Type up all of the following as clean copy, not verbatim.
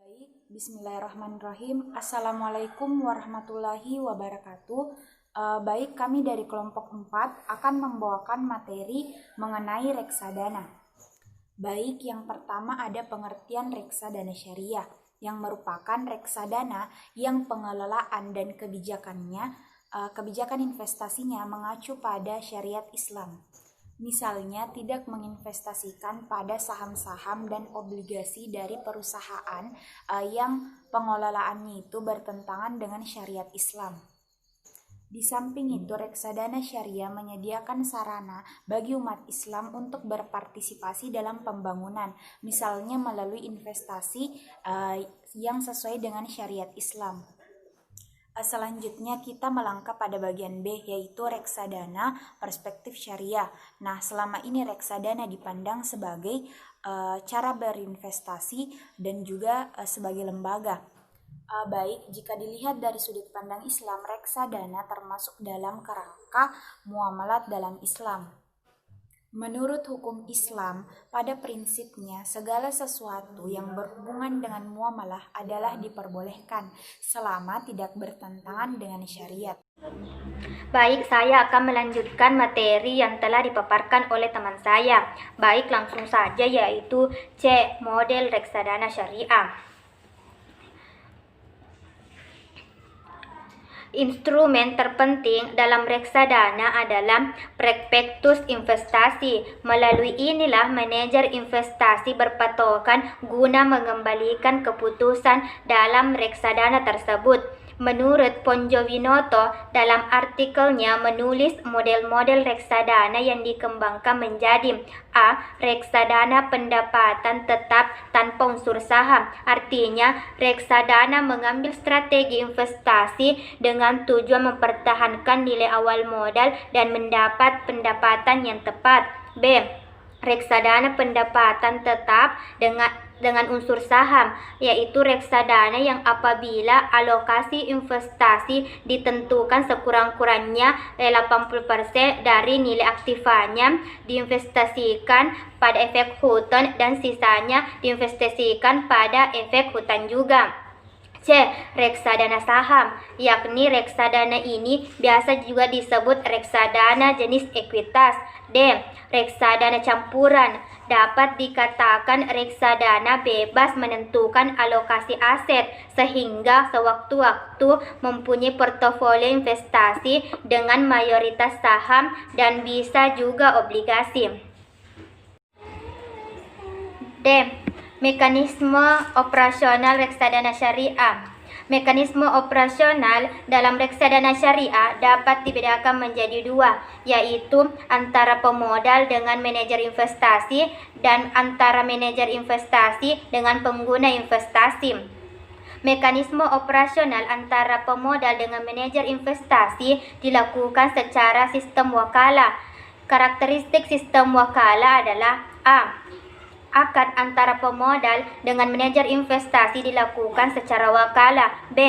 Baik, bismillahirrahmanirrahim. Assalamualaikum warahmatullahi wabarakatuh. Baik, kami dari kelompok 4 akan membawakan materi mengenai reksadana. Baik, yang pertama ada pengertian reksadana syariah, yang merupakan reksadana yang pengelolaan dan kebijakan investasinya mengacu pada syariat Islam. Misalnya, tidak menginvestasikan pada saham-saham dan obligasi dari perusahaan yang pengelolaannya itu bertentangan dengan syariat Islam. Di samping itu, reksadana syariah menyediakan sarana bagi umat Islam untuk berpartisipasi dalam pembangunan, misalnya melalui investasi yang sesuai dengan syariat Islam. Selanjutnya kita melangkah pada bagian B, yaitu reksadana perspektif syariah. Nah, selama ini reksadana dipandang sebagai cara berinvestasi dan juga sebagai lembaga. Baik, jika dilihat dari sudut pandang Islam, reksadana termasuk dalam kerangka muamalat dalam Islam. Menurut hukum Islam, pada prinsipnya segala sesuatu yang berhubungan dengan muamalah adalah diperbolehkan selama tidak bertentangan dengan syariat. Baik, saya akan melanjutkan materi yang telah dipaparkan oleh teman saya. Baik, langsung saja, yaitu C. Model reksadana syariah. Instrumen terpenting dalam reksadana adalah prospektus investasi. Melalui inilah manajer investasi berpatokan guna mengembalikan keputusan dalam reksadana tersebut. Menurut Ponjowinoto, dalam artikelnya menulis model-model reksadana yang dikembangkan menjadi A. Reksadana pendapatan tetap tanpa unsur saham. Artinya, reksadana mengambil strategi investasi dengan tujuan mempertahankan nilai awal modal dan mendapat pendapatan yang tepat. B. Reksadana pendapatan tetap dengan unsur saham, yaitu reksadana yang apabila alokasi investasi ditentukan sekurang-kurangnya 80% dari nilai aktifanya diinvestasikan pada efek hutan dan sisanya diinvestasikan pada efek hutan juga. C. Reksadana saham, yakni reksadana ini biasa juga disebut reksadana jenis ekuitas. D. Reksadana campuran, dapat dikatakan reksadana bebas menentukan alokasi aset sehingga sewaktu-waktu mempunyai portofolio investasi dengan mayoritas saham dan bisa juga obligasi. D. Mekanisme operasional reksadana syariah. Mekanisme operasional dalam reksadana syariah dapat dibedakan menjadi dua, yaitu antara pemodal dengan manajer investasi dan antara manajer investasi dengan pengguna investasi. Mekanisme operasional antara pemodal dengan manajer investasi dilakukan secara sistem wakalah. Karakteristik sistem wakalah adalah A. Akad antara pemodal dengan manajer investasi dilakukan secara wakalah. B.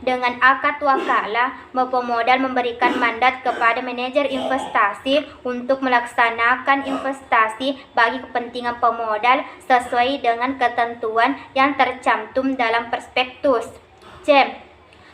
Dengan akad wakalah, pemodal memberikan mandat kepada manajer investasi untuk melaksanakan investasi bagi kepentingan pemodal sesuai dengan ketentuan yang tercantum dalam prospektus. C.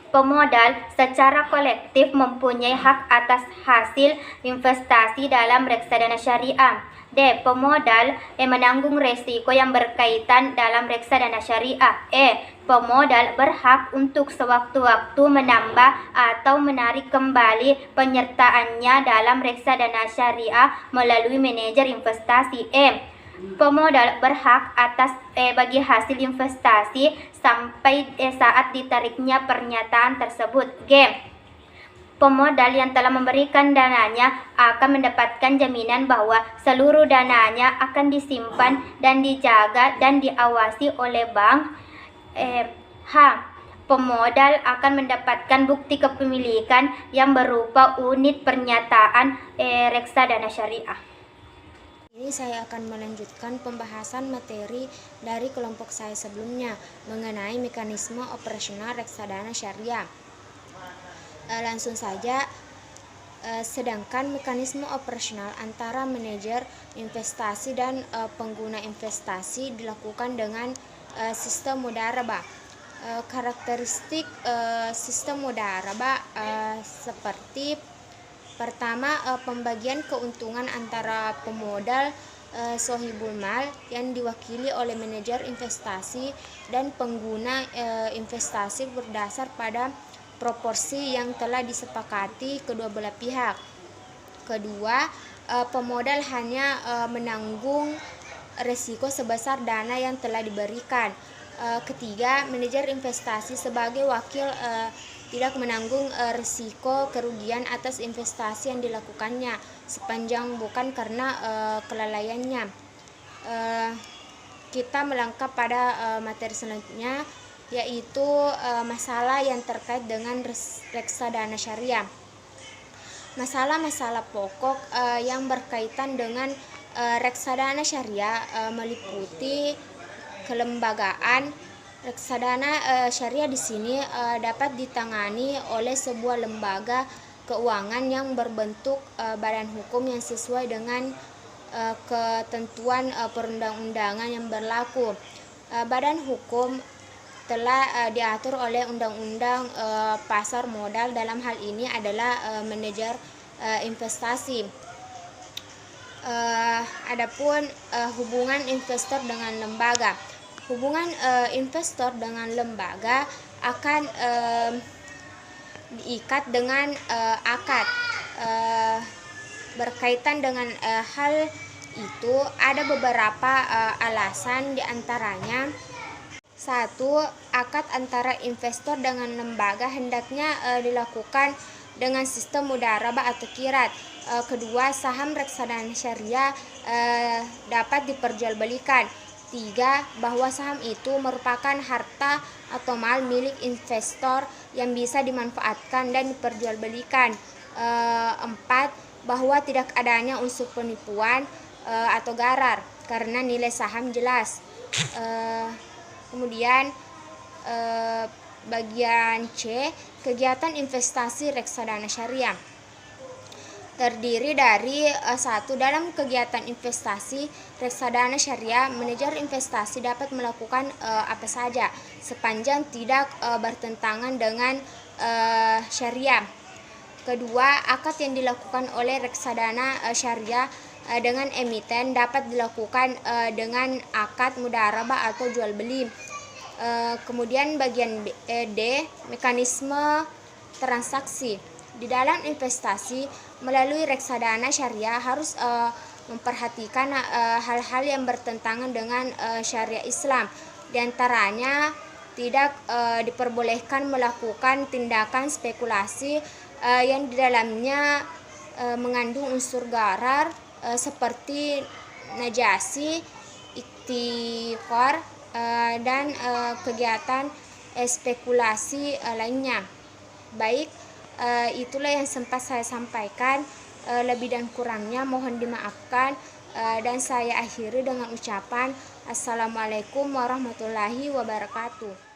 Pemodal secara kolektif mempunyai hak atas hasil investasi dalam reksadana syariah. D. Pemodal menanggung resiko yang berkaitan dalam reksadana syariah. E. Pemodal berhak untuk sewaktu-waktu menambah atau menarik kembali penyertaannya dalam reksadana syariah melalui manajer investasi. E. Pemodal berhak atas bagi hasil investasi sampai saat ditariknya pernyataan tersebut. G. Pemodal yang telah memberikan dananya akan mendapatkan jaminan bahwa seluruh dananya akan disimpan dan dijaga dan diawasi oleh bank. H. Pemodal akan mendapatkan bukti kepemilikan yang berupa unit pernyataan reksadana syariah. Ini saya akan melanjutkan pembahasan materi dari kelompok saya sebelumnya mengenai mekanisme operasional reksadana syariah. Langsung saja, sedangkan mekanisme operasional antara manajer investasi dan pengguna investasi dilakukan dengan sistem mudharabah. Karakteristik sistem mudharabah seperti pertama, pembagian keuntungan antara pemodal sohibul mal yang diwakili oleh manajer investasi dan pengguna investasi berdasar pada proporsi yang telah disepakati kedua belah pihak. Kedua, pemodal hanya menanggung resiko sebesar dana yang telah diberikan. Ketiga, manajer investasi sebagai wakil tidak menanggung risiko kerugian atas investasi yang dilakukannya sepanjang bukan karena kelalaiannya. Kita melangkah pada materi selanjutnya, yaitu masalah yang terkait dengan reksadana syariah. Masalah-masalah pokok yang berkaitan dengan reksadana syariah meliputi kelembagaan. Reksadana syariah di sini dapat ditangani oleh sebuah lembaga keuangan yang berbentuk badan hukum yang sesuai dengan ketentuan perundang-undangan yang berlaku. Badan hukum telah diatur oleh Undang-Undang Pasar Modal, dalam hal ini adalah manajer investasi. Adapun hubungan investor dengan lembaga. Hubungan investor dengan lembaga akan diikat dengan akad. Berkaitan dengan hal itu ada beberapa alasan, diantaranya: 1. Akad antara investor dengan lembaga hendaknya dilakukan dengan sistem mudharabah atau kirat. Kedua, saham reksadana syariah dapat diperjualbelikan. 3. Bahwa saham itu merupakan harta atau mal milik investor yang bisa dimanfaatkan dan diperjualbelikan. 4. Bahwa tidak adanya unsur penipuan atau gharar karena nilai saham jelas. Kemudian bagian C, kegiatan investasi reksadana syariah terdiri dari 1. Dalam kegiatan investasi reksadana syariah, manajer investasi dapat melakukan apa saja sepanjang tidak bertentangan dengan syariah. Kedua, akad yang dilakukan oleh reksadana syariah dengan emiten dapat dilakukan dengan akad mudharabah atau jual beli. Kemudian bagian D, mekanisme transaksi. Di dalam investasi melalui reksadana syariah harus memperhatikan hal-hal yang bertentangan dengan syariah Islam. Di antaranya tidak diperbolehkan melakukan tindakan spekulasi yang di dalamnya mengandung unsur gharar seperti najasi, iktikar, dan kegiatan spekulasi lainnya. Baik, itulah yang sempat saya sampaikan. Lebih dan kurangnya mohon dimaafkan, dan saya akhiri dengan ucapan Assalamualaikum warahmatullahi wabarakatuh.